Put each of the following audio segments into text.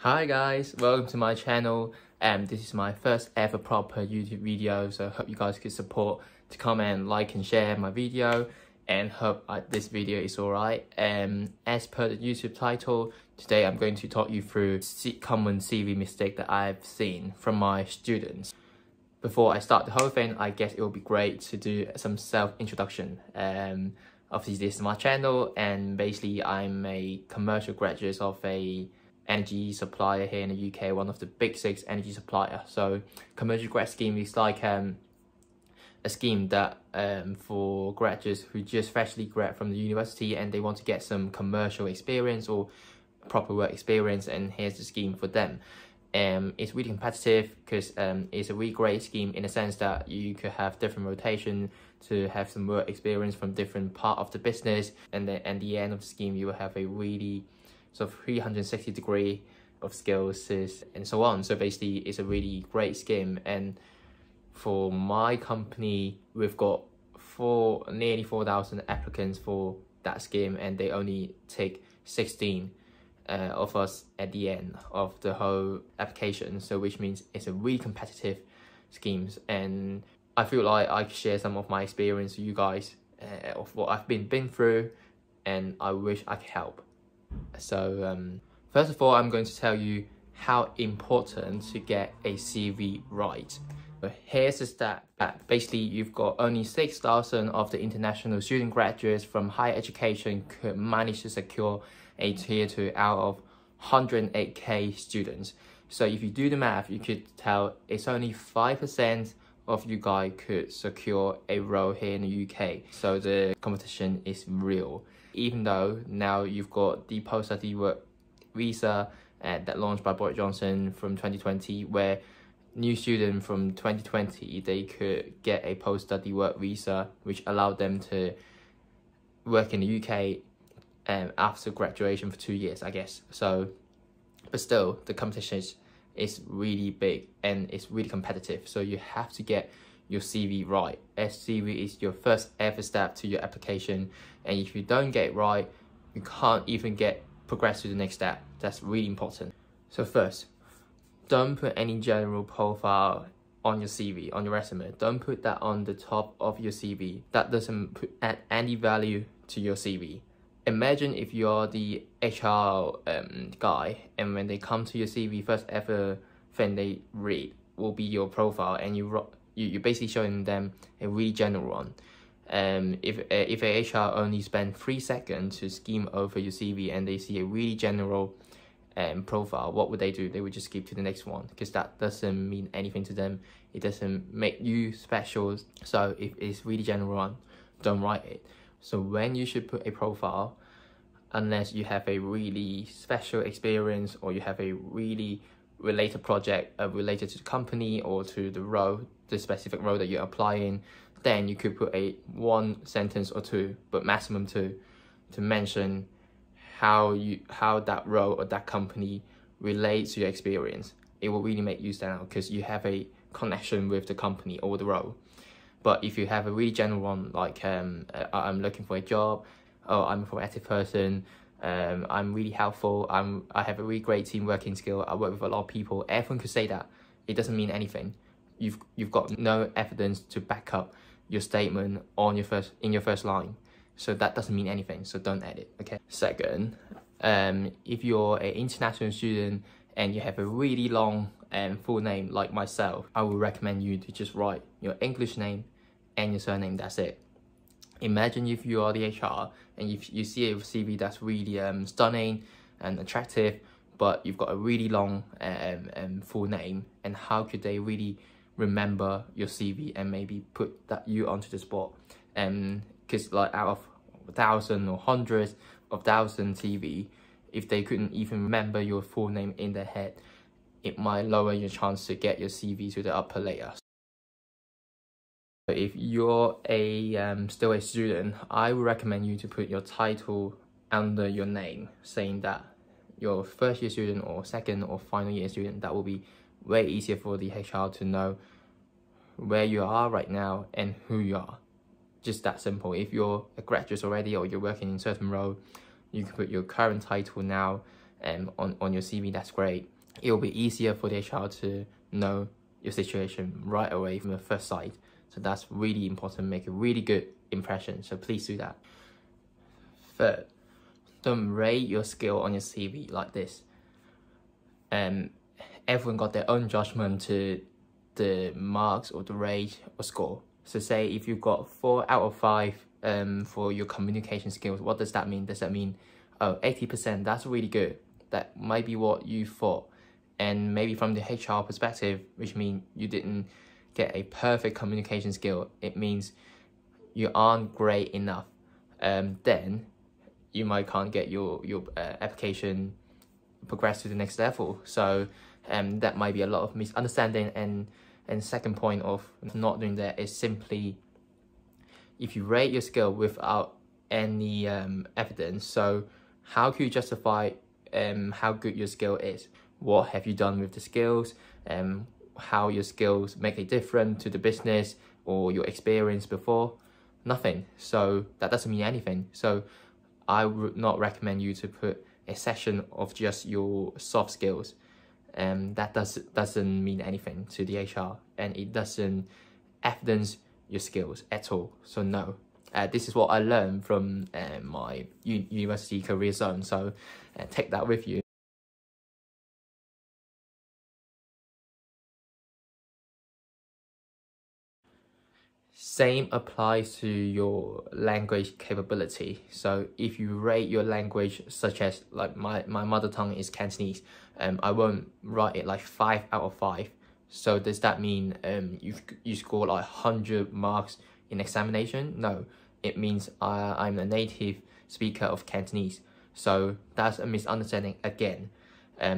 Hi guys, welcome to my channel. This is my first ever proper YouTube video, so I hope you guys could support to comment, like and share my video, and hope this video is alright. As per the YouTube title, today I'm going to talk you through common CV mistake that I've seen from my students. Before I start the whole thing, I guess it would be great to do some self-introduction. Obviously this is my channel, and basically I'm a commercial graduate of a energy supplier here in the UK, one of the big 6 energy supplier. So commercial grad scheme is like a scheme that for graduates who just freshly grad from the university and they want to get some commercial experience or proper work experience, and here's the scheme for them. It's really competitive because it's a really great scheme in the sense that you could have different rotation to have some work experience from different part of the business, and then at the end of the scheme you will have a really sort of 360 degree of skills and so on. So basically it's a really great scheme, and for my company we've got nearly 4,000 applicants for that scheme, and they only take 16 of us at the end of the whole application. So which means it's a really competitive schemes, and I feel like I can share some of my experience with you guys of what I've been through, and I wish I could help. So first of all, I'm going to tell you how important to get a CV right. But here's the stat that basically you've got only 6,000 of the international student graduates from higher education could manage to secure a tier 2 out of 108k students. So if you do the math, you could tell it's only 5% of you guys could secure a role here in the UK. So the competition is real. Even though now you've got the post-study work visa that launched by Boris Johnson from 2020, where new students from 2020, they could get a post-study work visa, which allowed them to work in the UK after graduation for 2 years, I guess. So, but still, the competition is really big and it's really competitive. So you have to get your CV right, as CV is your first ever step to your application, and if you don't get it right, you can't even progress to the next step. That's really important. So first, don't put any general profile on your CV, on your resume. Don't put that on the top of your CV. That doesn't add any value to your CV. Imagine if you're the HR guy, and when they come to your CV, first ever thing they read will be your profile, and you're basically showing them a really general one. If a HR only spend 3 seconds to skim over your CV and they see a really general profile, what would they do? They would just skip to the next one, because that doesn't mean anything to them. It doesn't make you special. So if it's really general one, don't write it. So when you should put a profile, unless you have a really special experience or you have a really related project related to the company or to the role, the specific role that you're applying, then you could put a 1 sentence or 2, but maximum 2, to mention how that role or that company relates to your experience. It will really make you stand out because you have a connection with the company or the role. But if you have a really general one, like I'm looking for a job, or I'm a proactive person, I'm really helpful, I have a really great team working skill, I work with a lot of people, everyone could say that. It doesn't mean anything. You've got no evidence to back up your statement on in your first line. So that doesn't mean anything, so don't add it, okay? Second, if you're an international student and you have a really long full name like myself, I would recommend you to just write your English name and your surname, that's it. Imagine if you are the HR and if you see a CV that's really stunning and attractive, but you've got a really long full name, and how could they really remember your CV and maybe put you onto the spot? Because like out of 1,000 or hundreds of thousand CV, if they couldn't even remember your full name in their head, it might lower your chance to get your CV to the upper layer. If you're still a student, I would recommend you to put your title under your name, saying that you're first year student or second or final year student. That will be way easier for the HR to know where you are right now and who you are. Just that simple. If you're a graduate already or you're working in a certain role, you can put your current title now on your CV, that's great. It will be easier for the HR to know your situation right away from the first sight. So that's really important, make a really good impression. So please do that. Third, don't rate your skill on your CV like this. Everyone got their own judgment to the marks or the rate or score. So say if you got 4 out of 5 for your communication skills, what does that mean? Does that mean, oh, 80%, that's really good? That might be what you thought. And maybe from the HR perspective, which means you didn't get a perfect communication skill, it means you aren't great enough. Then you might can't get your application progress to the next level. So that might be a lot of misunderstanding. And second point of not doing that is simply, if you rate your skill without any evidence, so how can you justify how good your skill is? What have you done with the skills? How your skills make a difference to the business or your experience before? Nothing. So that doesn't mean anything. So I would not recommend you to put a section of just your soft skills. That doesn't mean anything to the HR, and it doesn't evidence your skills at all. So no, this is what I learned from my university career zone. So take that with you. Same applies to your language capability. So if you rate your language, such as like my mother tongue is Cantonese, I won't write it like 5 out of 5. So does that mean you score like 100 marks in examination? No, it means I'm a native speaker of Cantonese. So that's a misunderstanding again.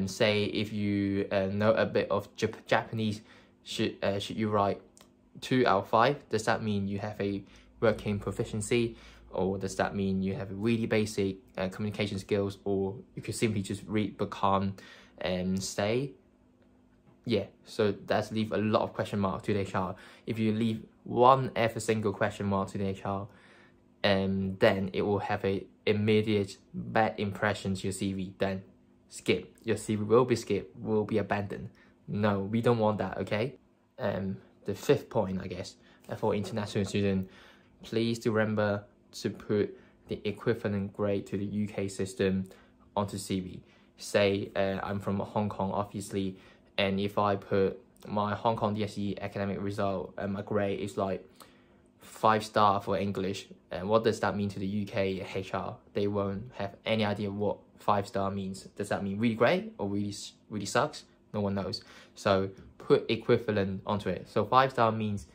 Say if you know a bit of Japanese, should you write 2 out of 5? Does that mean you have a working proficiency, or does that mean you have a really basic communication skills, or you could simply just read, become, and stay? Yeah, so that's leave a lot of question mark to the HR. If you leave one every single question mark to the HR, then it will have a immediate bad impression to your CV. Then skip. Your CV will be skipped, will be abandoned. No, we don't want that, okay? The fifth point, I guess, for international students, please do remember to put the equivalent grade to the UK system onto CV. Say I'm from Hong Kong, obviously, and if I put my Hong Kong DSE academic result and my grade is like 5-star for English, and what does that mean to the UK HR? They won't have any idea what 5-star means. Does that mean really great or really sucks? No one knows. So put equivalent onto it. So 5-star means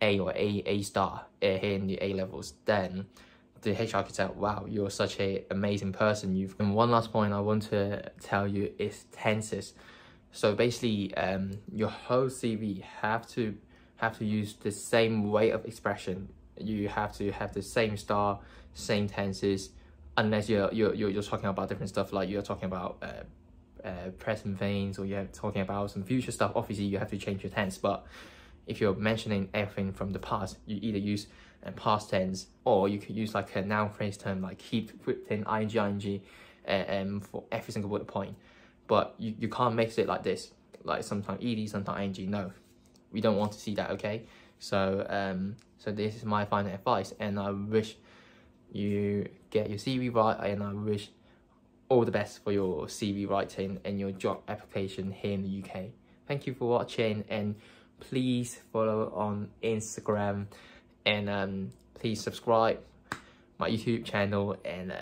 A or A star here in the A levels. Then the HR can say, wow, you're such an amazing person. And one last point I want to tell you is tenses. So basically, your whole CV have to use the same way of expression. You have to have the same star, same tenses, unless you're talking about different stuff, like you're talking about present things, or you're talking about some future stuff. Obviously you have to change your tense, but if you're mentioning everything from the past, you either use past tense, or you could use like a noun phrase term, like keep putting ing for every single bullet point. But you can't mix it like this, like sometimes ed, sometimes ing. No, we don't want to see that, okay? So so this is my final advice, and I wish you get your CV right, and I wish all the best for your CV writing and your job application here in the UK. Thank you for watching, and please follow on Instagram, and please subscribe my YouTube channel, and